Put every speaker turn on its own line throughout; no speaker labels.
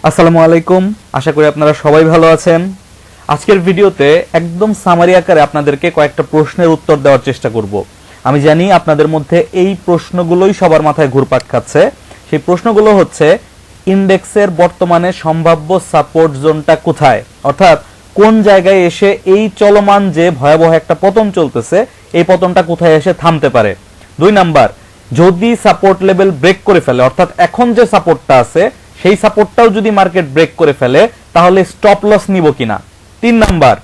আসসালামু আলাইকুম, আশা করি আপনারা সবাই ভালো আছেন। আজকের ভিডিওতে একদম সামারি আকারে আপনাদেরকে কয়েকটা প্রশ্নের উত্তর দেওয়ার চেষ্টা করব। আমি জানি আপনাদের মধ্যে এই প্রশ্নগুলোই সবার মাথায় ঘুরপাক খাচ্ছে। সেই প্রশ্নগুলো হচ্ছে, ইন্ডেক্সের বর্তমানে সম্ভাব্য সাপোর্ট জোনটা কোথায়, অর্থাৎ কোন জায়গায় এসে এই চলমান যে ভয়াবহ একটা পতন চলতেছে এই পতনটা কোথায় এসে থামতে পারে। 2 নাম্বার, যদি সাপোর্ট লেভেল ব্রেক করে ফেলে, অর্থাৎ এখন যে সাপোর্টটা আছে সেই সাপোর্টটাও যদি মার্কেট ব্রেক করে ফেলে তাহলে স্টপ লস নিব কিনা। 3 নাম্বার,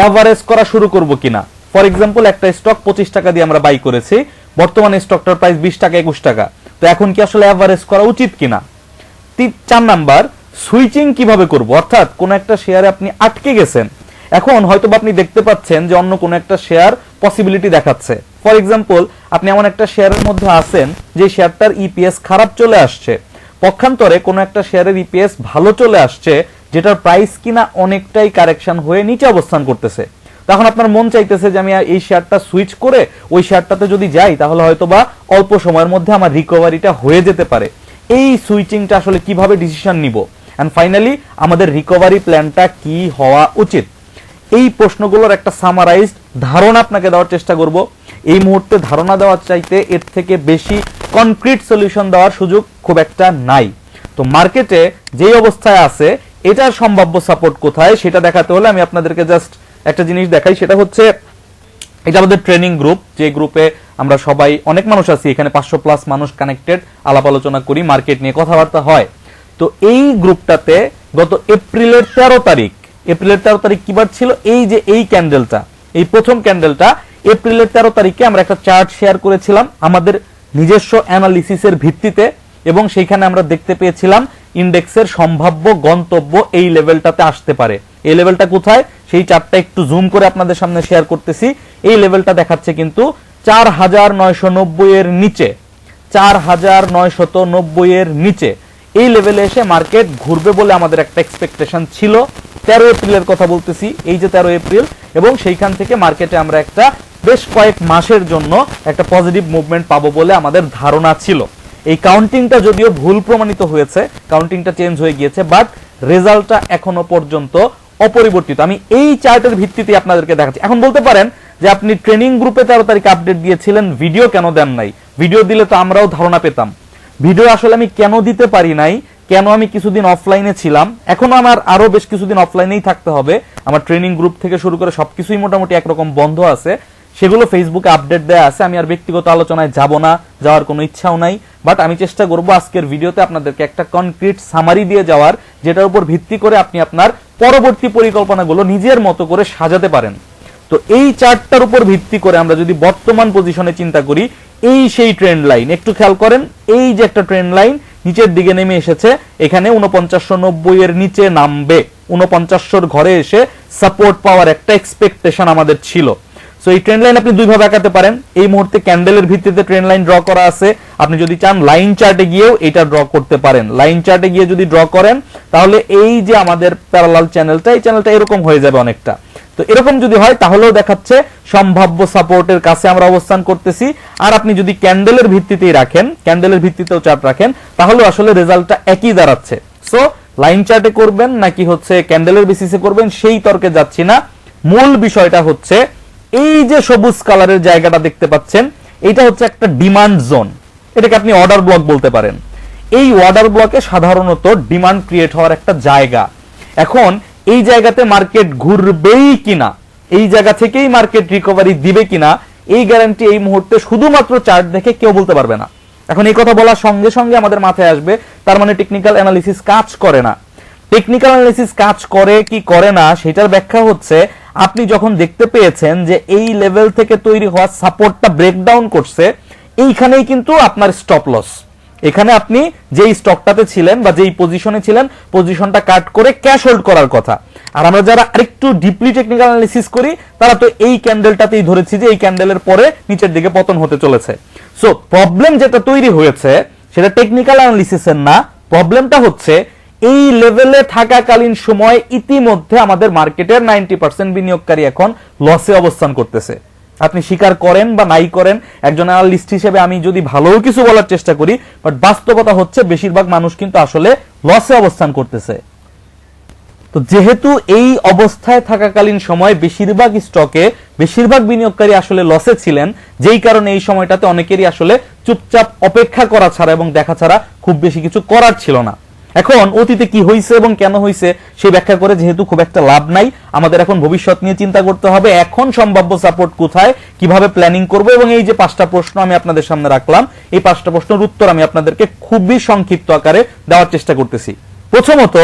এভারেজ করা শুরু করব কিনা। ফর এক্সাম্পল, একটা স্টক 25 টাকা দিয়ে আমরা বাই করেছি, বর্তমানে স্টকটার প্রাইস 20 টাকা 21 টাকা, তো এখন কি আসলে এভারেজ করা উচিত কিনা। 4 নাম্বার, সুইচিং কিভাবে করব, অর্থাৎ কোন একটা শেয়ারে আপনি আটকে গেছেন, এখন হয়তো আপনি দেখতে পাচ্ছেন যে অন্য কোন একটা শেয়ার পসিবিলিটি দেখাচ্ছে। ফর এক্সাম্পল, আপনি এমন একটা শেয়ারের মধ্যে আছেন যে শেয়ারটার ইপিএস খারাপ চলে আসছে, পক্ষান্তরে কোন একটা শেয়ারের ইপিএস ভালো চলে আসছে যেটার প্রাইস কিনা অনেকটাই কারেকশন হয়ে নিচে অবস্থান করতেছে। তখন আপনার মন চাইতেছে যে আমি এই শেয়ারটা সুইচ করে ওই শেয়ারটাতে যদি যাই তাহলে হয়তোবা অল্প সময়ের মধ্যে আমার রিকভারিটা হয়ে যেতে পারে। এই সুইচিংটা আসলে কিভাবে ডিসিশন নিব, এন্ড ফাইনালি আমাদের রিকভারি প্ল্যানটা কি হওয়া উচিত, এই প্রশ্নগুলোর একটা সামারাইজড ধারণা আপনাকে দেওয়ার চেষ্টা করব। এই মুহূর্তে ধারণা দেওয়ার চাইতে এর থেকে বেশি কনক্রিট সলিউশন দেওয়ার সুযোগ খুব একটা নাই। তো মার্কেটে যেই অবস্থায় আছে এটার সম্ভাব্য সাপোর্ট কোথায় সেটা দেখাতে হলে আমি আপনাদেরকে জাস্ট একটা জিনিস দেখাই, সেটা হচ্ছে এটা আমাদের ট্রেনিং গ্রুপ, যে গ্রুপে আমরা সবাই অনেক মানুষ আছি, এখানে 500+ মানুষ কানেক্টেড, আলাপ আলোচনা করি, মার্কেট নিয়ে কথাবার্তা হয়। তো এই গ্রুপটাতে গত এপ্রিলের 13 তারিখ কিবার ছিল, এই যে এই ক্যান্ডেলটা, এই প্রথম ক্যান্ডেলটা এপ্রিলের 13 তারিখে আমরা একটা চার্ট শেয়ার করেছিলাম আমাদের নিজস্ব অ্যানালিসিসের ভিত্তিতে, এবং সেইখানে আমরা দেখতে পেয়েছিলাম ইন্ডেক্সের সম্ভাব্য গন্তব্য এই লেভেলটাতে আসতে পারে। এই লেভেলটা কোথায় সেই চার্টটা একটু জুম করে আপনাদের সামনে শেয়ার করতেছি। এই লেভেলটা দেখাচ্ছে কিন্তু 4990 এর নিচে, 4990 এর নিচে এই লেভেলে এসে মার্কেট ঘুরবে বলে আমাদের একটা এক্সপেকটেশন ছিল। 13 এপ্রিলের কথা বলতেছি, এই যে 13 এপ্রিল, এবং সেইখান থেকে মার্কেটে আমরা একটা বেশ কয়েক মাসের জন্য একটা পজিটিভ মুভমেন্ট পাবো বলে আমাদের ধারণা ছিল। এই কাউন্টিংটা যদিও ভুল প্রমাণিত হয়েছে, কাউন্টিংটা চেঞ্জ হয়ে গিয়েছে, বাট রেজাল্টটা এখনো পর্যন্ত অপরিবর্তিত। আমি এই চার্টের ভিত্তিতে আপনাদেরকে দেখাচ্ছি। এখন বলতে পারেন যে আপনি ট্রেনিং গ্রুপে 13 তারিখ আপডেট দিয়েছিলেন, ভিডিও কেন দেন নাই? ভিডিও দিলে তো আমরাও ধারণা পেতাম। ভিডিও আসলে আমি কেন দিতে পারি নাই, কেন আমি কিছুদিন অফলাইনে ছিলাম, এখনো আমার আরো বেশ কিছুদিন অফলাইনেই থাকতে হবে। আমার ট্রেনিং গ্রুপ থেকে শুরু করে সবকিছুই মোটামুটি একরকম বন্ধ আছে, সেগুলো ফেসবুকে আপডেট দেয়া আছে। আমি আর ব্যক্তিগত আলোচনায় যাব না, যাওয়ার কোনো ইচ্ছাও নাই, বাট আমি চেষ্টা করব আজকের ভিডিওতে আপনাদেরকে একটা কনক্রিট সামারি দিয়ে যাওয়ার, যেটার উপর ভিত্তি করে আপনি আপনার পরবর্তী পরিকল্পনাগুলো নিজের মতো করে সাজাতে পারেন। তো এই চার্টটার উপর ভিত্তি করে আমরা যদি বর্তমান পজিশনে চিন্তা করি, এই সেই ট্রেন্ড লাইন, একটু খেয়াল করেন, এই যে একটা ট্রেন্ড লাইন নিচের দিকে নেমে এসেছে, এখানে 4990 এর নিচে নামবে, 4900 ঘরে এসে সাপোর্ট পাওয়ার একটা এক্সপেকটেশন আমাদের ছিল। সো এই ট্রেন্ড লাইন আপনি দুইভাবে আঁকাতে পারেন। এই মুহূর্তে ক্যান্ডেলের ভিত্তিতে ট্রেন্ড লাইন ড্র করা আছে, আপনি যদি চান লাইন চার্টে গিয়েও এটা ড্র করতে পারেন। লাইন চার্টে গিয়ে যদি ড্র করেন তাহলে এই যে আমাদের প্যারালাল চ্যানেলটা, এই চ্যানেলটা এরকম হয়ে যাবে অনেকটা। তো এরকম যদি হয় তাহলেও দেখাচ্ছে সম্ভাব্য সাপোর্টের কাছে আমরা অবস্থান করতেছি। আর আপনি যদি ক্যান্ডেলের ভিত্তিতেই রাখেন, ক্যান্ডেলের ভিত্তিতেও চার্ট রাখেন, তাহলে আসলে রেজাল্টটা একই দাঁড়াচ্ছে। সো লাইন চার্টে করবেন নাকি হচ্ছে ক্যান্ডেলের বেসিসে করবেন সেই তর্কে যাচ্ছি না। মূল বিষয়টা হচ্ছে এই যে সবুজ কালারের জায়গাটা দেখতে পাচ্ছেন, এটা হচ্ছে একটা ডিমান্ড জোন, এটাকে আপনি অর্ডার ব্লক বলতে পারেন। এই অর্ডার ব্লকে সাধারণত ডিমান্ড ক্রিয়েট হওয়ার একটা জায়গা। এখন এই জায়গাতে মার্কেট ঘুরবেই কিনা, এই জায়গা থেকেই মার্কেট রিকভারি দিবে কিনা, এই গ্যারান্টি এই মুহূর্তে শুধুমাত্র চার্ট দেখে কেউ বলতে পারবে না। এখন এই কথা বলার সঙ্গে সঙ্গে আমাদের মাথায় আসবে তার মানে টেকনিক্যাল অ্যানালিসিস কাজ করে না। টেকনিক্যাল অ্যানালিসিস কাজ করে কি করে না সেটার ব্যাখ্যা হচ্ছে, আপনি যখন দেখতে পেয়েছেন যে এই লেভেল থেকে তৈরি হওয়া সাপোর্টটা ব্রেকডাউন করছে, এইখানেই কিন্তু আপনার স্টপ লস। এখানে আপনি যেই স্টকটাতে ছিলেন বা যেই পজিশনে ছিলেন, পজিশনটা কাট করে ক্যাশ হোল্ড করার কথা। আর আমরা যারা আরেকটু ডিপলি টেকনিক্যাল অ্যানালিসিস করি তারা তো এই ক্যান্ডেলটাতেই ধরেছি যে এই ক্যান্ডেলের পরে নিচের দিকে পতন হতে চলেছে। সো প্রবলেম যেটা তৈরি হয়েছে সেটা টেকনিক্যাল অ্যানালিসিসের না, প্রবলেমটা হচ্ছে এই লেভেলে থাকাকালীন সময় ইতিমধ্যে আমাদের মার্কেটের 90% বিনিয়োগকারী এখন লসে অবস্থান করতেছে। আপনি স্বীকার করেন বা নাই করেন, একজন অ্যানালিস্ট হিসেবে আমি যদি ভালো কিছু বলার চেষ্টা করি, বাট বাস্তবতা হচ্ছে বেশিরভাগ মানুষ কিন্তু আসলে লসে অবস্থান করতেছে। তো যেহেতু এই অবস্থায় থাকাকালীন সময় বেশিরভাগ স্টকে বেশিরভাগ বিনিয়োগকারী আসলে লসে ছিলেন, যেই কারণে এই সময়টাতে অনেকেরই আসলে চুপচাপ অপেক্ষা করা ছাড়া এবং দেখা ছাড়া খুব বেশি কিছু করার ছিল না। এখন অতীতে কি হয়েছে এবং কেন হয়েছে সেই ব্যাখ্যা করে যেহেতু খুব একটা লাভ নাই, আমাদের এখন ভবিষ্যৎ নিয়ে চিন্তা করতে হবে। এখন সম্ভাব্য সাপোর্ট কোথায়, কিভাবে প্ল্যানিং করব, এবং এই যে 5টা প্রশ্ন আমি আপনাদের সামনে রাখলাম, এই 5টা প্রশ্নের উত্তর আমি আপনাদেরকে খুবই সংক্ষিপ্ত আকারে দেওয়ার চেষ্টা করতেছি। প্রথমত,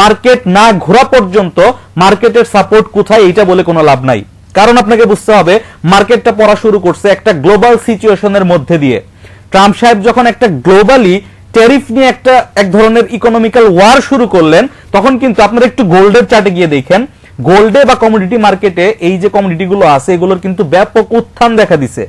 মার্কেট না ঘোরা পর্যন্ত মার্কেটের সাপোর্ট কোথায় এইটা বলে কোনো লাভ নাই। কারণ আপনাকে বুঝতে হবে মার্কেটটা পড়া শুরু করছে একটা গ্লোবাল সিচুয়েশনের মধ্যে দিয়ে। ট্রাম্প সাহেব যখন একটা গ্লোবালি ট্যারিফ নিয়ে এক ধরনের ইকোনমিক্যাল ওয়ার শুরু করলেন, তখন কিন্তু আপনারা একটু গোল্ডের চার্টে গিয়ে দেখেন, গোল্ডে বা কমোডিটি মার্কেটে এই যে কমোডিটিগুলো আছে এগুলোর কিন্তু ব্যাপক উত্থান দেখা দিছে।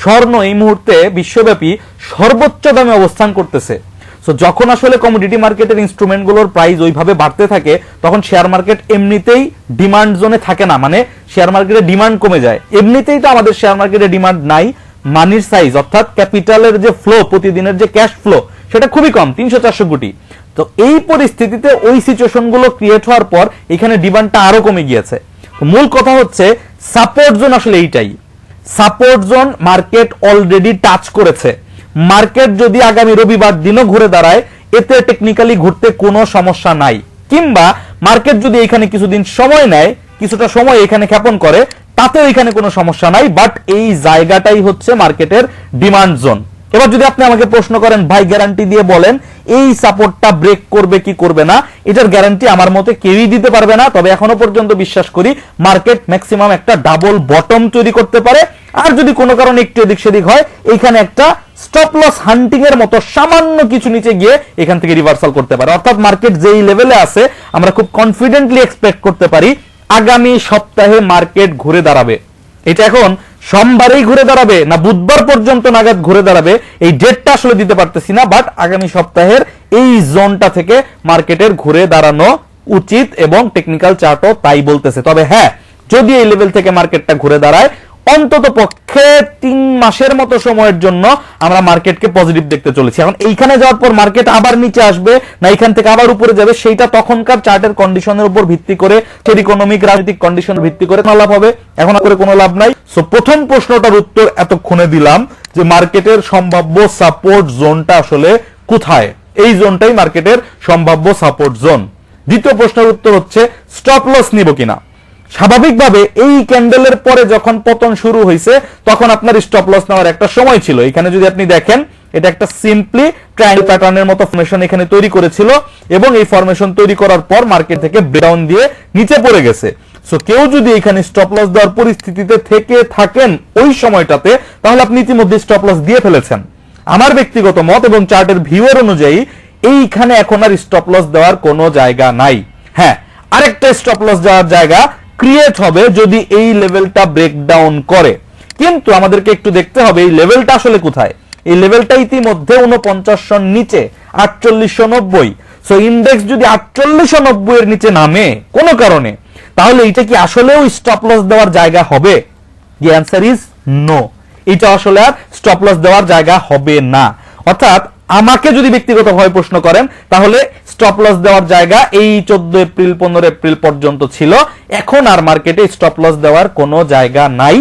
স্বর্ণ এই মুহূর্তে বিশ্বব্যাপী সর্বোচ্চ দামে অবস্থান করতেছে। সো যখন আসলে কমোডিটি মার্কেটের ইনস্ট্রুমেন্টগুলোর প্রাইস ওইভাবে বাড়তে থাকে, তখন শেয়ার মার্কেট এমনিতেই ডিমান্ড জোনে থাকে না, মানে শেয়ার মার্কেটে ডিমান্ড কমে যায়। এমনিতেই তো আমাদের শেয়ার মার্কেটে ডিমান্ড নাই, মানির সাইজ অর্থাৎ ক্যাপিটালের যে ফ্লো, প্রতিদিনের যে ক্যাশ ফ্লো সেটা খুবই কম, 300-400 কোটি। তো এই পরিস্থিতিতে ওই সিচুয়েশন গুলো ক্রিয়েট হওয়ার পর এখানে ডিমান্ডটা আরো কমে গিয়েছে। মূল কথা হচ্ছে সাপোর্ট জোন আসলে এইটাই, support zone market already touch করেছে। মার্কেট যদি আগামী রবিবার দিনও ঘুরে দাঁড়ায়, এতে টেকনিক্যালি ঘুরতে কোনো সমস্যা নাই, কিংবা মার্কেট যদি এখানে কিছুদিন সময় নেয়, কিছুটা সময় এখানে ক্ষেপণ করে, তাতেও এখানে কোনো সমস্যা নাই। বাট এই জায়গাটাই হচ্ছে মার্কেটের ডিমান্ড জোন। এবার যদি আপনি আমাকে প্রশ্ন করেন, ভাই গ্যারান্টি দিয়ে বলেন এই সাপোর্টটা ব্রেক করবে কি করবে না, এটার গ্যারান্টি আমার মতে কেউই দিতে পারবে না। তবে এখনো পর্যন্ত বিশ্বাস করি মার্কেট ম্যাক্সিমাম একটা ডাবল বটম তৈরি করতে পারে। আর যদি কোনো কারণে একটু এদিক সেদিক হয়, এইখানে একটা স্টপ লস হান্টিং এর মতো সামান্য কিছু নিচে গিয়ে এখান থেকে রিভার্সাল করতে পারে। অর্থাৎ মার্কেট যেই লেভেলে আছে আমরা খুব কনফিডেন্টলি এক্সপেক্ট করতে পারি আগামী সপ্তাহে মার্কেট ঘুরে দাঁড়াবে। এটা এখন সোমবারেই ঘুরে দাঁড়াবে না বুধবার পর্যন্ত নাগাদ ঘুরে দাঁড়াবে এই ডেটটা আসলে দিতে পারতেছি না, বাট আগামী সপ্তাহের এই জোনটা থেকে মার্কেটের ঘুরে দাঁড়ানো উচিত এবং টেকনিক্যাল চার্টও তাই বলতেছে। তবে হ্যাঁ, যদি এই লেভেল থেকে মার্কেটটা ঘুরে দাঁড়ায়, অন্তত পক্ষে 3 মাসের মতো সময়ের জন্য আমরা মার্কেটকে পজিটিভ দেখতে চলেছি। এখন এইখানে যাওয়ার পর মার্কেট আবার নিচে আসবে না এখান থেকে আবার উপরে যাবে, সেইটা তখনকার চার্টের কন্ডিশনের উপর ভিত্তি করে, ইকোনমিক রাজনৈতিক কন্ডিশন ভিত্তি করে লাভ হবে, এখন করে কোনো লাভ নাই। সো প্রথম প্রশ্নটার উত্তর এতক্ষণে দিলাম যে মার্কেটের সম্ভাব্য সাপোর্ট জোনটা আসলে কোথায়, এই জোনটাই মার্কেটের সম্ভাব্য সাপোর্ট জোন। দ্বিতীয় প্রশ্নের উত্তর হচ্ছে স্টপ লস নিব কিনা। স্বাভাবিকভাবে এই ক্যান্ডেলের পরে যখন পতন শুরু হয়েছে তখন আপনার স্টপ লস নেওয়ার একটা সময় ছিল। এখানে যদি আপনি দেখেন, এটা একটা সিম্পলি ট্রায়াঙ্গেল প্যাটার্নের মতো ফর্মেশন এখানে তৈরি করেছিল এবং এই ফর্মেশন তৈরি করার পর মার্কেট থেকে ব্রেকডাউন দিয়ে নিচে পড়ে গেছে। সো কেউ যদি এখানে স্টপ লস দেওয়ার পরিস্থিতিতে থেকে থাকেন ওই সময়টাতে, তাহলে আপনি ইতিমধ্যে স্টপ লস দিয়ে ফেলেছেন। আমার ব্যক্তিগত মত এবং চার্টের ভিউয়ার অনুযায়ী এইখানে এখন আর স্টপ লস দেওয়ার কোনো জায়গা নাই। হ্যাঁ, আরেকটা স্টপ লস দেওয়ার জায়গা ক্রিয়েট হবে যদি এই লেভেলটা ব্রেকডাউন করে, কিন্তু আমাদেরকে একটু দেখতে হবে এই লেভেলটা আসলে কোথায়। এই লেভেলটা ইতিমধ্যে 4900 নিচে 4890। সো ইন্ডেক্স যদি 4890 এর নিচে নামে কোনো কারণে, তাহলে এটা কি আসলেও স্টপ লস দেওয়ার জায়গা হবে? দি অ্যান্সার ইজ নো, এটা আসলে আর স্টপ লস দেওয়ার জায়গা হবে না। অর্থাৎ আমাকে যদি ব্যক্তিগতভাবে প্রশ্ন করেন, তাহলে স্টপ লস দেওয়ার জায়গা এই 14 এপ্রিল 15 এপ্রিল পর্যন্ত ছিল, এখন আর মার্কেটে স্টপ লস দেওয়ার কোনো জায়গা নাই।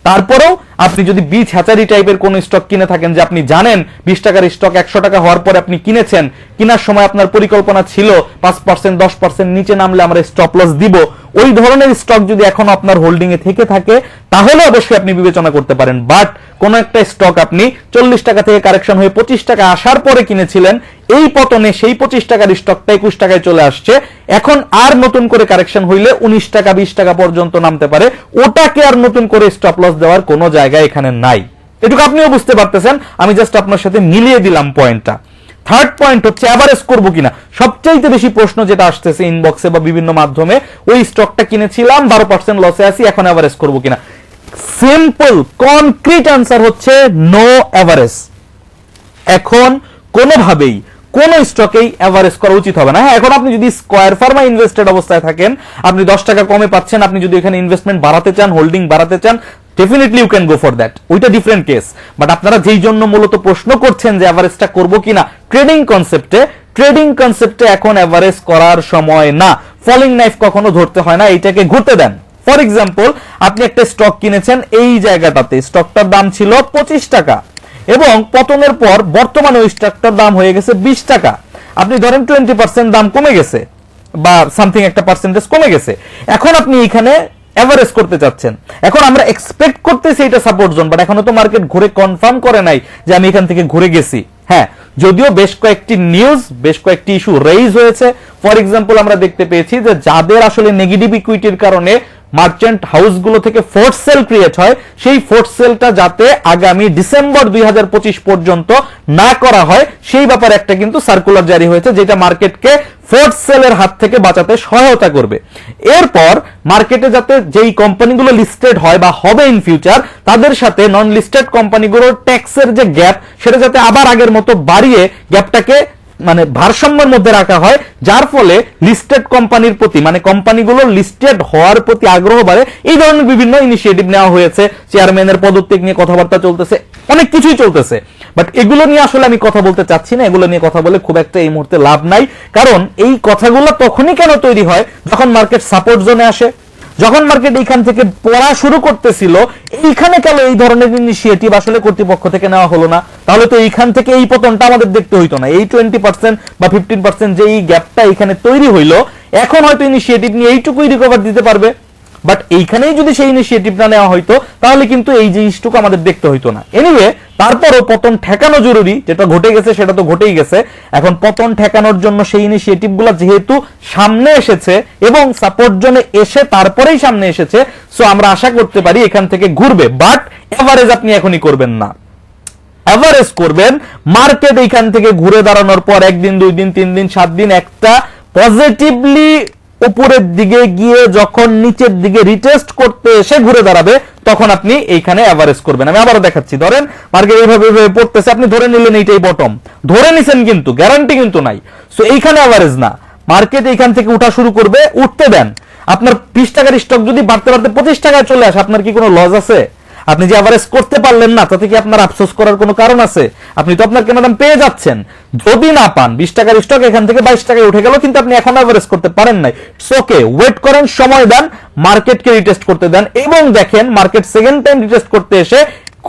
তারপরেও আপনি যদি বিচ হ্যাচারি টাইপের কোন স্টক কিনে থাকেন, যে আপনি জানেন 20 টাকার স্টক 100 টাকা হওয়ার পরে আপনি কিনেছেন, কেনার সময় আপনার পরিকল্পনা ছিল 5% 10% নিচে নামলে আমরা স্টপ লস দিব, ওই ধরনের স্টক যদি এখন আপনার হোল্ডিং এ থেকে থাকে তাহলে অবশ্যই আপনি বিবেচনা করতে পারেন। বাট কোন একটা স্টক আপনি 40 টাকা থেকে কারেকশন হয়ে 25 টাকা আসার পরে কিনেছিলেন, এই পতনে সেই 25 টাকার স্টকটা 21 টাকায় চলে আসছে, এখন আর নতুন করে কারেকশন হইলে 19 টাকা 20 টাকা পর্যন্ত নামতে পারে, ওটাকে আর নতুন করে স্টপ লস দেওয়ার কোনো জায়গা এখানে নাই। এটুকু আপনিও বুঝতে পারতেছেন, আমি জাস্ট আপনার সাথে মিলিয়ে দিলাম পয়েন্টটা। থার্ড পয়েন্ট হচ্ছে এভারেজ করব কিনা। সবচাইতে বেশি প্রশ্ন যেটা আসতেছে ইনবক্সে বা বিভিন্ন মাধ্যমে, ওই স্টকটা কিনেছিলাম 12% লসে আছি, এখন এভারেজ করব কিনা। সিম্পল কনক্রিট আনসার হচ্ছে নো এভারেজ। এখন কোনোভাবেই কোন স্টকেই এভারেজ করা উচিত হবে না। হ্যাঁ, এখন আপনি যদি স্কয়ার ফার্মা ইনভেস্টেড অবস্থায় থাকেন, আপনি 10 টাকা কমে পাচ্ছেন, আপনি যদি এখানে ইনভেস্টমেন্ট বাড়াতে চান, হোল্ডিং বাড়াতে চান, definitely you can go for that, ওইটা ডিফারেন্ট কেস। বাট আপনারা যেই জন্য মূলত প্রশ্ন করছেন যে এভারেজটা করব কিনা, ট্রেডিং কনসেপ্টে এখন এভারেজ করার সময় না। ফলিং নাইফ কখনো ধরতে হয় না, এইটাকে ঘুরতে দেন। ফর এক্সাম্পল, আপনি একটা স্টক কিনেছেন, এই জায়গাটাতে স্টকটার দাম ছিল 25 টাকা এবং পতনের পর বর্তমানে ওই স্টকটার দাম হয়ে গেছে 20 টাকা। আপনি ধরেন 20% দাম কমে গেছে বা সামথিং একটা পার্সেন্টেজ কমে গেছে, এখন আপনি এখানে এভারেজ করতে চাচ্ছেন। এখন আমরা এক্সপেক্ট করতেছি এটা সাপোর্ট জোন, বাট এখনো তো মার্কেট ঘুরে কনফার্ম করে নাই যে আমি এখান থেকে ঘুরে গেছি। হ্যাঁ, যদিও বেশ কয়েকটি নিউজ, বেশ কয়েকটি ইস্যু রেইজ হয়েছে। ফর এক্সাম্পল, আমরা দেখতে পেয়েছি যে যাদের আসলে নেগেটিভ ইকুইটির কারণে মার্চেন্ট হাউসগুলো থেকে ফোর্স সেল ক্রিয়েট হয়, সেই ফোর্স সেলটা যাতে আগামী ডিসেম্বর 2025 পর্যন্ত না করা হয়, সেই ব্যাপারে একটা কিন্তু সার্কুলার জারি হয়েছে, যেটা মার্কেটকে ফোর্স সেলের হাত থেকে বাঁচাতে সহায়তা করবে। এরপর মার্কেটে যাতে যেই কোম্পানিগুলো লিস্টেড হয় বা হবে ইন ফিউচার, তাদের সাথে নন লিস্টেড কোম্পানিগুলোর ট্যাক্সের যে গ্যাপ, সেটা যাতে আবার আগের মতো বাড়িয়ে গ্যাপটাকে মানে ভারসাম্যের মধ্যে রাখা হয়, যার ফলে লিস্টেড কোম্পানির প্রতি মানে কোম্পানিগুলো লিস্টেড হওয়ার প্রতি আগ্রহ বাড়ে। এই ধরনের বিভিন্ন ইনিশিয়েটিভ নেওয়া হয়েছে, চেয়ারম্যানের পদত্যাগ নিয়ে কথাবার্তা চলতেছে, অনেক কিছুই চলতেছে। বাট এগুলো নিয়ে আসলে আমি কথা বলতে চাচ্ছি না, এগুলো নিয়ে কথা বলে খুব একটা এই মুহূর্তে লাভ নাই। কারণ এই কথাগুলো তখনই কেন তৈরি হয় যখন মার্কেট সাপোর্ট জোনে আসে, যখন মার্কেট এইখান থেকে পড়া শুরু করতেছিল, এইখানে কেন এই ধরনের ইনিশিয়েটিভ আসলে কর্তৃপক্ষ থেকে নেওয়া হলো না? তাহলে তো এইখান থেকে এই পতনটা আমাদের দেখতে হইতো না। এই 20% বা 15% যে এই গ্যাপটা এখানে তৈরি হইলো, এখন হয়তো ইনিশিয়েটিভ নিয়ে এইটুকুই রিকভার দিতে পারবে। বাট এইখানেই যদি সেই ইনিশিয়েটিভটা নেওয়া হইতো, তাহলে কিন্তু এই জিনিসটুকু আমাদের দেখতে হইতো না। এনিওয়ে, তারপরও পতন ঠেকানো জরুরি, যেটা ঘটে গেছে সেটা তো ঘটেই গেছে। এখন পতন ঠেকানোর জন্য সেই ইনিশিয়েটিভগুলো যেহেতু সামনে এসেছে এবং সাপোর্ট জোনে এসে তারপরেই সামনে এসেছে, সো আমরা আশা করতে পারি এখান থেকে ঘুরবে। বাট এভারেজ আপনি এখনই করবেন না, এভারেজ করবেন মার্কেট এইখান থেকে ঘুরে দাঁড়ানোর পর 1 দিন 2 দিন 3 দিন 7 দিন একটা পজিটিভলি উপরের দিকে গিয়ে যখন নিচের দিকে রিটেস্ট করতে এসে ঘুরে দাঁড়াবে, তখন আপনি এইখানে এভারেজ করবেন। আমি আবারও দেখাচ্ছি, ধরেন মার্কেট এইভাবে পড়তেছে, আপনি ধরে নিলেন এইটাই বটম, ধরে নিছেন কিন্তু গ্যারান্টি কিন্তু নাই। সো এইখানে এভারেজ না, মার্কেট এইখান থেকে উঠা শুরু করবে, উঠতে দেন। আপনার 20 টাকার স্টক যদি বাড়তে বাড়তে 25 টাকায় চলে আসে, আপনার কি কোনো লস আছে? আপনি যে এভারেজ করতে পারলেন না, তাতে কি আপনার আফসোস করার কোনো কারণ আছে? আপনি তো আপনার কেনা দাম পেয়ে যাচ্ছেন। যদি না পান, 20 টাকার স্টক এখান থেকে 22 টাকায় উঠে গেল, কিন্তু আপনি এখন এভারেজ করতে পারেন নাই, ওকে, ওয়েট করেন, সময় দেন, মার্কেটকে রিটেস্ট করতে দেন এবং দেখেন মার্কেট সেকেন্ড টাইম রিটেস্ট করতে এসে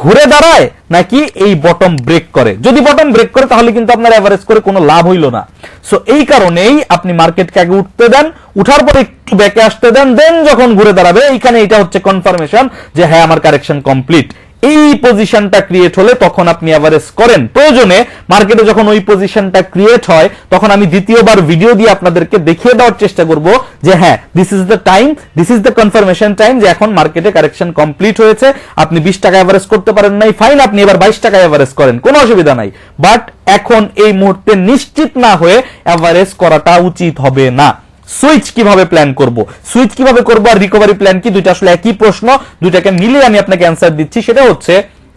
ঘুরে দাঁড়ায় নাকি এই বটম ব্রেক করে। যদি বটম ব্রেক করে, তাহলে কিন্তু আপনার এভারেজ করে কোনো লাভ হইল না। সো এই কারণেই আপনি মার্কেটকে আগে উঠতে দেন, উঠার পরে একটু ব্যাকে আসতে দেন, দেন যখন ঘুরে দাঁড়াবে, এইখানে এটা হচ্ছে কনফার্মেশন যে হ্যাঁ, আমার কারেকশন কমপ্লিট। এই পজিশনটা ক্রিয়েট হলে তখন আপনি এভারেজ করেন। প্রয়োজনে মার্কেটে যখন ওই পজিশনটা ক্রিয়েট হয়, তখন আমি দ্বিতীয়বার ভিডিও দিয়ে আপনাদেরকে দেখিয়ে দেওয়ার চেষ্টা করব যে হ্যাঁ, this is the time, this is the confirmation time, যে এখন মার্কেটে কারেকশন কমপ্লিট হয়েছে। আপনি 20 টাকা এভারেজ করতে পারেন নাই, ফাইন, আপনি এবার 22 টাকা এভারেজ করেন, কোনো অসুবিধা নাই। বাট এখন এই মুহূর্তে নিশ্চিত না হয়ে এভারেজ করাটা উচিত হবে না। সুইচ কিভাবে প্ল্যান করব, সুইচ কিভাবে করব আর রিকভারি প্ল্যান কি, দুইটা আসলে একই প্রশ্ন, দুইটাকে মিলিয়ে আমি আপনাকে অ্যান্সার দিচ্ছি। সেটা হচ্ছে,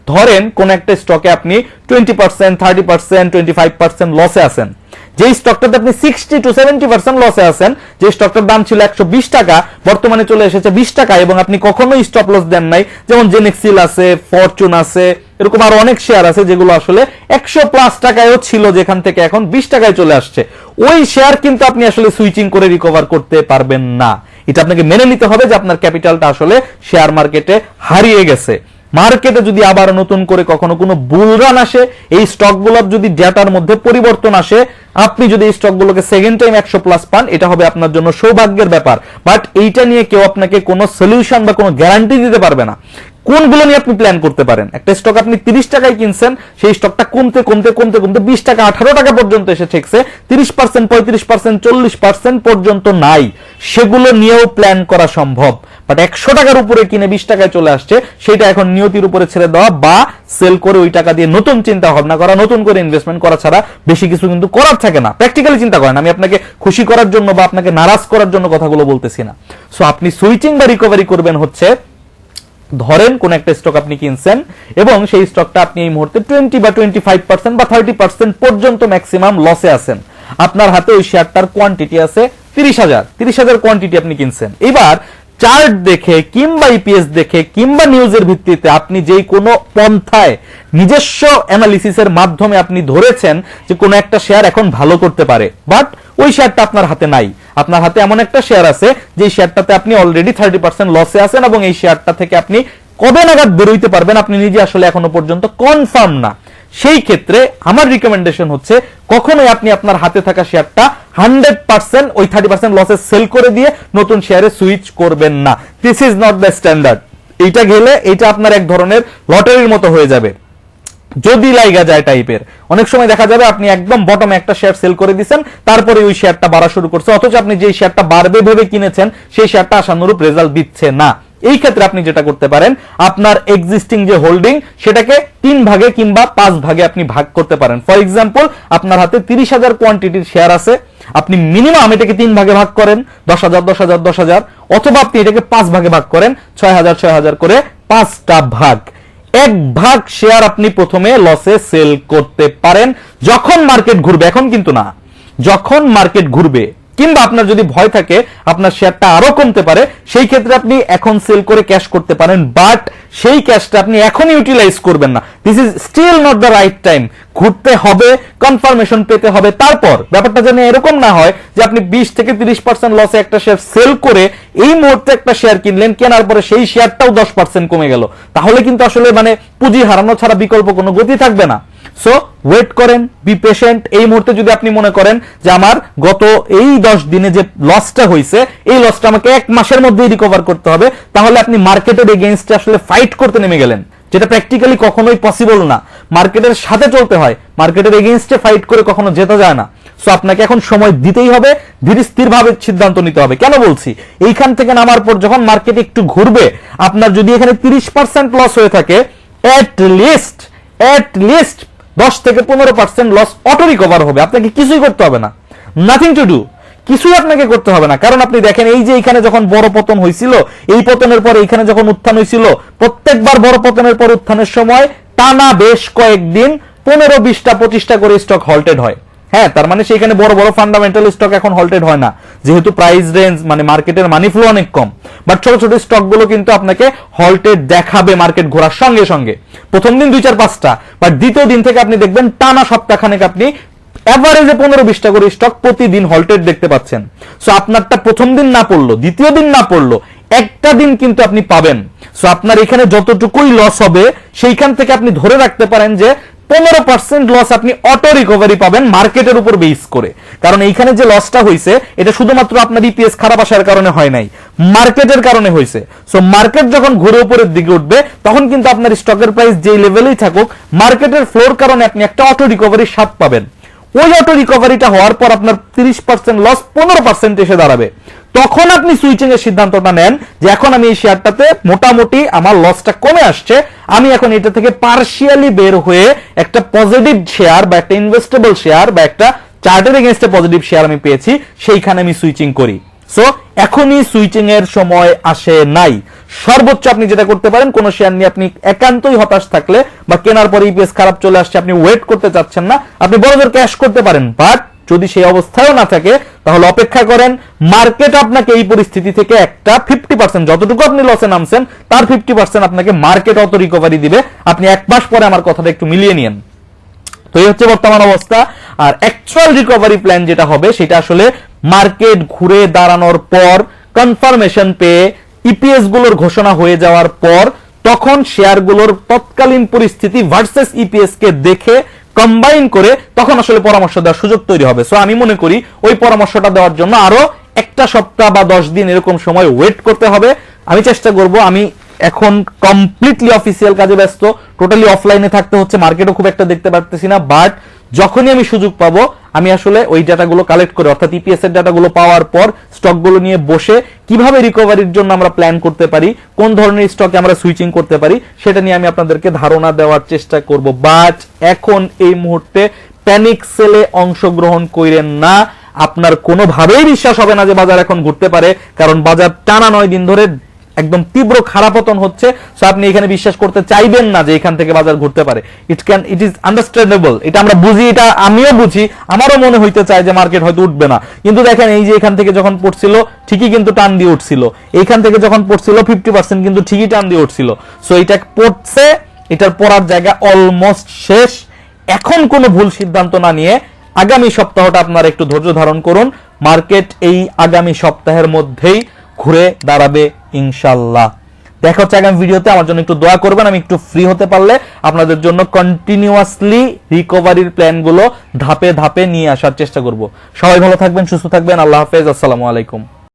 ধরেন কোন একটা স্টকে আপনি 20%, 30%, 25% লসে আছেন। যে স্টকটাতে আপনি 60 to 70% লসে আছেন, যে স্টকটার দাম ছিল 120 টাকা, বর্তমানে চলে এসেছে 20 টাকা, এবং আপনি কখনোই স্টপ লস দেন নাই। যেমন জেনেক্সিল আছে, ফরচুন আছে, এরকম আরো অনেক শেয়ার আছে যেগুলো আসলে 100+ টাকায়ও ছিল, যেখান থেকে এখন 20 টাকায় চলে আসছে। ওই শেয়ার কিন্তু আপনি আসলে সুইচিং করে রিকভার করতে পারবেন না। এটা আপনাকে মেনে নিতে হবে যে আপনার ক্যাপিটালটা আসলে শেয়ার মার্কেটে হারিয়ে গেছে। মার্কেটে যদি আবার নতুন করে কখনো কোনো বুল রান আসে, এই স্টকগুলোর যদি ডেটার মধ্যে পরিবর্তন আসে, আপনি যদি এই স্টকগুলোকে সেকেন্ড টাইম 100+ পান, এটা হবে আপনার জন্য সৌভাগ্যের ব্যাপার। বাট এইটা নিয়ে কেউ আপনাকে কোনো সলিউশন বা কোনো গ্যারান্টি দিতে পারবে না। কোনগুলো নিয়ে আপনি প্ল্যান করতে পারেন? একটা স্টক আপনি 30 টাকায় কিনছেন, সেই স্টকটা কমতে কমতে কমতে কমতে 20 টাকা 18 টাকা পর্যন্ত এসে ঠেকছে, 30%, 35%, 40% পর্যন্ত নাই। সেগুলো নিয়েও প্ল্যান করা সম্ভব। বাট 100 টাকার উপরে কিনে 20 টাকায় চলে আসছে, সেটা এখন নিয়তির উপরে ছেড়ে দেওয়া বা সেল করে ওই টাকা দিয়ে নতুন চিন্তা ভাবনা করা, নতুন করে ইনভেস্টমেন্ট করা ছাড়া বেশি কিছু কিন্তু করার থাকে না। প্র্যাকটিক্যালি চিন্তা করেন, আমি আপনাকে খুশি করার জন্য বা আপনাকে নারাজ করার জন্য কথাগুলো বলতেছি না। সো আপনি সুইচিং বা রিকভারি করবেন হচ্ছে, ধরেন কোন একটা স্টক আপনি কিনছেন এবং সেই স্টকটা আপনি এই মুহূর্তে 20 বা 25% বা 30% পর্যন্ত ম্যাক্সিমাম লসে আছেন। আপনার হাতে ওই শেয়ারটার কোয়ান্টিটি আছে 30,000 কোয়ান্টিটি আপনি কিনছেন। এবার চার্ট দেখে কিংবা ইপিএস দেখে কিংবা নিউজের ভিত্তিতে আপনি যেই কোনো পন্থায় নিজস্ব অ্যানালিসিসের মাধ্যমে আপনি ধরেছেন যে কোনো একটা শেয়ার এখন ভালো করতে পারে, বাট ওই শেয়ারটা আপনার হাতে নাই। আপনার হাতে এমন একটা শেয়ার আছে যে শেয়ারটাতে আপনি অলরেডি 30% লসে আছেন এবং এই শেয়ারটা থেকে আপনি কবে নাগাদ বেরোইতে পারবেন আপনি নিজে আসলে এখনো পর্যন্ত কনফার্ম না, সেই ক্ষেত্রে আমার রিকমেন্ডেশন হচ্ছে কখনোই আপনি আপনার হাতে থাকা শেয়ারটা 100% ওই 30% লসে সেল করে দিয়ে নতুন শেয়ারে সুইচ করবেন না। This is not the standard. এইটা গেলে এটা আপনার এক ধরনের লটারির মতো হয়ে যাবে যদি লাইগা যায় টাইপের। অনেক সময় দেখা যাবে আপনি একদম বটমে একটা শেয়ার সেল করে দিচ্ছেন, তারপরে ওই শেয়ারটা বাড়া শুরু করছে, অথচ আপনি যে শেয়ারটা বাড়বে ভেবে কিনেছেন সেই শেয়ারটা আশানুরূপ রেজাল্ট দিচ্ছে না। এই ক্ষেত্রে আপনি যেটা করতে পারেন, আপনার এক্সিস্টিং যে হোল্ডিং সেটাকে 3 ভাগে কিংবা 5 ভাগে আপনি ভাগ করতে পারেন। ফর এক্সাম্পল, আপনার হাতে 30,000 কোয়ান্টিটির শেয়ার আছে, আপনি মিনিমাম এটাকে 3 ভাগে ভাগ করেন, 10,000 10,000 10,000, অথবা আপনি এটাকে 5 ভাগে ভাগ করেন, 6,000 6,000 করে 5টা ভাগ। 1 ভাগ শেয়ার আপনি প্রথমে লসে সেল করতে পারেন যখন মার্কেট ঘুরবে, এখন কিন্তু না, যখন মার্কেট ঘুরবে। কিংবা আপনার যদি ভয় থাকে আপনার শেয়ারটা আরো কমতে পারে, সেই ক্ষেত্রে আপনি এখন সেল করে ক্যাশ করতে পারেন, বাট সেই ক্যাশটা আপনি এখন ইউটিলাইজ করবেন না। This is still not the right time. ঘুরতে হবে, কনফার্মেশন পেতে হবে, তারপর ব্যাপারটা যেন এরকম না হয় যে আপনি 20 থেকে 30% লসে একটা শেয়ার সেল করে এই মুহূর্তে একটা শেয়ার কিনলেন, কেনার পরে সেই শেয়ারটাও 10% কমে গেল, তাহলে কিন্তু আসলে মানে পুঁজি হারানো ছাড়া বিকল্প কোনো গতি থাকবে না। সো ওয়েট করেন, বি পেশেন্ট। এই মুহূর্তে যদি আপনি মনে করেন যে আমার গত এই 10 দিনে যে লসটা হয়েছে এই লসটা আমাকে 1 মাসের মধ্যেই রিকভার করতে হবে, তাহলে আপনি মার্কেটের এগেইনস্টে আসলে ফাইট করতে নেমে গেলেন, যেটা প্র্যাকটিক্যালি কখনোই পসিবল না। মার্কেটের সাথে চলতে হয়, মার্কেটের এগেইনস্টে ফাইট করে কখনো জেতা যায় না। সো আপনাকে এখন সময় দিতেই হবে, ধীরে স্থির ভাবে সিদ্ধান্ত নিতে হবে। কেন বলছি, এইখান থেকে নামার পর যখন মার্কেট একটু ঘুরবে, আপনার যদি এখানে 30% লস হয়ে থাকে, এট লিস্ট 10 থেকে 15% লস অটো রিকভার হবে, আপনাকে কিছুই করতে হবে না, নাথিং টু ডু, কিছুই আপনাকে করতে হবে না। কারণ আপনি দেখেন, এই যে এখানে যখন বড় পতন হয়েছিল, এই পতনের পর এখানে যখন উত্থান হয়েছিল, প্রত্যেকবার বড় পতনের পর উত্থানের সময় টানা বেশ কয়েকদিন 15, 20টা 25টা করে স্টক হল্টেড হয়। হ্যাঁ, তার মানে সেখানে বড় বড় ফান্ডামেন্টাল স্টক এখন হল্টেড হয় না, যেহেতু প্রাইস রেঞ্জ মানে মার্কেটের মানি ফ্লো অনেক কম। বাট ছোট ছোট স্টক গুলো কিন্তু আপনাকে হল্টেড দেখাবে মার্কেট ঘোরার সঙ্গে সঙ্গে। প্রথম দিন 2, 4, 5টা, বাট দ্বিতীয় দিন থেকে আপনি দেখবেন টানা সপ্তাহখানেক আপনি এভারেজে 15-20টা করে স্টক প্রতিদিন হল্টেড দেখতে পাচ্ছেন। সো আপনারটা প্রথম দিন না পড়লো, দ্বিতীয় দিন না পড়লো, একটা দিন কিন্তু আপনি পাবেন। সো আপনার এখানে যতটুকুই লস হবে সেইখান থেকে আপনি ধরে রাখতে পারেন যে 15% লস আপনি অটো রিকভারি পাবেন মার্কেটের উপর বেস করে। কারণ এইখানে যে লসটা হয়েছে এটা শুধুমাত্র আপনার ইপিএস খারাপ আসার কারণে হয় নাই, মার্কেটের কারণে হয়েছে। সো মার্কেট যখন ঘুরে উপরের দিকে উঠবে তখন কিন্তু আপনার স্টকের প্রাইস যেই লেভেলেই থাকুক, মার্কেটের ফ্লোর কারণে আপনি একটা অটো রিকভারির স্বাদ পাবেন। ওই অটো রিকভারিটা হওয়ার পর আপনার 30% লস 15% এসে দাঁড়াবে, তখন আপনি সুইচিং এর সিদ্ধান্তটা নেন যে এখন আমি এই শেয়ারটাতে মোটামুটি আমার লসটা কমে আসছে, আমি এখন এটা থেকে পার্শিয়ালি বের হয়ে একটা পজিটিভ শেয়ার বা একটা ইনভেস্টেবল শেয়ার বা একটা চার্টের এগেইনস্টে পজিটিভ শেয়ার আমি পেয়েছি, সেইখানে আমি সুইচিং করি। সো এখনই সুইচিং এর সময় আসে নাই। সর্বোচ্চ আপনি যেটা করতে পারেন, কোন শেয়ার নিয়ে আপনি একান্তই হতাশ থাকলে বা কেনার পরে ইপিএস খারাপ চলে আসছে, আপনি ওয়েট করতে চাচ্ছেন না, আপনি বড়জোর ক্যাশ করতে পারেন। বাট যদি সেই অবস্থায়ও না থাকে তাহলে অপেক্ষা করেন, মার্কেট আপনাকে এই পরিস্থিতি থেকে একটা 50%, যতটুকু আপনি লসে নামছেন তার 50% আপনাকে মার্কেট অত রিকভারি দিবে। আপনি 1 মাস পরে আমার কথাটা একটু মিলিয়ে নিয়েন। তো এই হচ্ছে বর্তমান অবস্থা। আর অ্যাকচুয়াল রিকভারি প্ল্যান যেটা হবে সেটা আসলে মার্কেট ঘুরে দাঁড়ানোর পর, কনফার্মেশন পেয়ে, ইপিএস গুলোর ঘোষণা হয়ে যাওয়ার পর, তখন শেয়ারগুলোর তৎকালীন পরিস্থিতি ভার্সেস ইপিএস কে দেখে কম্বাইন করে তখন আসলে পরামর্শ দেওয়ার সুযোগ তৈরি হবে। সো আমি মনে করি ওই পরামর্শটা দেওয়ার জন্য আরো 1 সপ্তাহ বা 10 দিন এরকম সময় ওয়েট করতে হবে। আমি চেষ্টা করব, আমি এখন কমপ্লিটলি অফিসিয়াল কাজে ব্যস্ত, টোটালি অফলাইনে থাকতে হচ্ছে, মার্কেটও খুব একটা দেখতে পারতেছি না। বাট যখনই আমি সুযোগ পাবো আমি আসলে ওই ডাটাগুলো কালেক্ট করে, অর্থাৎ ইপিএস এর ডাটাগুলো পাওয়ার পর স্টকগুলো নিয়ে বসে কিভাবে রিকভারির জন্য আমরা প্ল্যান করতে পারি, কোন ধরনের স্টকে আমরা সুইচিং করতে পারি, সেটা নিয়ে আমি আপনাদেরকে ধারণা দেওয়ার চেষ্টা করব। বাট এখন এই মুহূর্তে প্যানিক সেলে অংশগ্রহণ করেন না। আপনার কোনোভাবেই বিশ্বাস হবে না যে বাজার এখন ঘুরতে পারে, কারণ বাজার টানা 9 দিন ধরে একদম তীব্র খারাপতন হচ্ছে। সো আপনি এখানে বিশ্বাস করতে চাইবেন না যে এখান থেকে বাজার ঘুরতে পারে। ইট ইজ আন্ডারস্ট্যান্ডেবল, এটা আমরা বুঝি, এটা আমিও বুঝি, আমারও মনে হইতে চায় যে মার্কেট হয়তো উঠবে না। কিন্তু দেখেন, এই যে এখান থেকে যখন পড়ছিল ঠিকই কিন্তু টান দিয়ে উঠছিল, এইখান থেকে যখন পড়ছিল 50% কিন্তু ঠিকই টান দিয়ে উঠছিল। সো এটা পড়ছে, এটার পড়ার জায়গা অলমোস্ট শেষ। এখন কোনো ভুল সিদ্ধান্ত না নিয়ে আগামী সপ্তাহটা আপনারা একটু ধৈর্য ধারণ করুন, মার্কেট এই আগামী সপ্তাহের মধ্যেই ঘুরে দাঁড়াবে ইনশাল্লাহ। দেখা হচ্ছে আগামী ভিডিওতে। আমার জন্য একটু দোয়া করবেন, আমি একটু ফ্রি হতে পারলে আপনাদের জন্য কন্টিনিউয়াসলি রিকভারির প্ল্যানগুলো ধাপে ধাপে নিয়ে আসার চেষ্টা করব। সবাই ভালো থাকবেন, সুস্থ থাকবেন। আল্লাহ হাফেজ, আসসালামু আলাইকুম।